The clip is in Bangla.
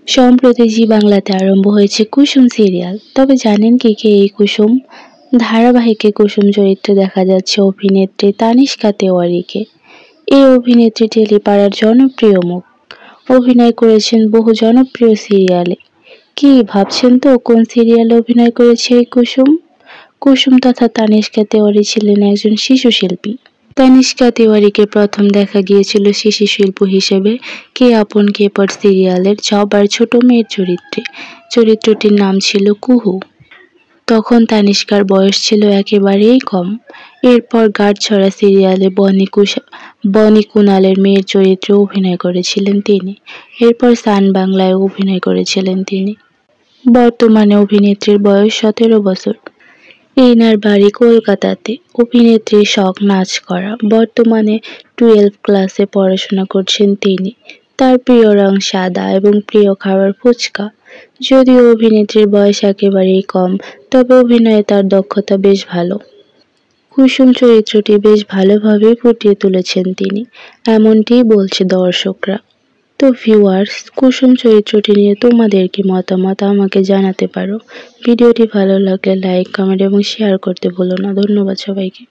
সম্প্রতি জি বাংলাতে আরম্ভ হয়েছে কুসুম সিরিয়াল। তবে জানেন কি কে এই কুসুম? ধারাবাহিকে কুসুম চরিত্রে দেখা যাচ্ছে অভিনেত্রী তানিষ্কা তেওয়ারিকে। এই অভিনেত্রী টেলিপাড়ার জনপ্রিয় মুখ। অভিনয় করেছেন বহু জনপ্রিয় সিরিয়ালে। কি ভাবছেন তো কোন সিরিয়ালে অভিনয় করেছে এই কুসুম? কুসুম তথা তানিষ্কা তেওয়ারি ছিলেন একজন শিশু শিল্পী। তানিষ্কা তেওয়ারিকে প্রথম দেখা গিয়েছিল শিশু শিল্পী হিসেবে কে আপন কে পর সিরিয়ালের সবার ছোট মেয়ের চরিত্রে। চরিত্রটির নাম ছিল কুহু। তখন তানিষ্কার বয়স ছিল একেবারেই কম। এরপর গাঁটছড়া সিরিয়ালে বনি কুনালের মেয়ের চরিত্রে অভিনয় করেছিলেন তিনি। এরপর সান বাংলায় অভিনয় করেছিলেন তিনি। বর্তমানে অভিনেত্রীর বয়স 17 বছর। এনার বাড়ি কলকাতাতে। অভিনেত্রীর শখ নাচ করা। বর্তমানে 12 ক্লাসে পড়াশোনা করছেন তিনি। তার প্রিয় রং সাদা এবং প্রিয় খাবার ফুচকা। যদিও অভিনেত্রীর বয়স একেবারেই কম, তবে অভিনয়ে তার দক্ষতা বেশ ভালো। কুসুম চরিত্রটি বেশ ভালোভাবেই ফুটিয়ে তুলেছেন তিনি, এমনটিই বলছে দর্শকরা। তো ভিউয়ার্স, কুসুম চরিত্রটি নিয়ে তোমাদের কি মতামত আমাকে জানাতে পারো। ভিডিওটি ভালো লাগলে লাইক, কমেন্ট এবং শেয়ার করতে ভুলো না। ধন্যবাদ সবাইকে।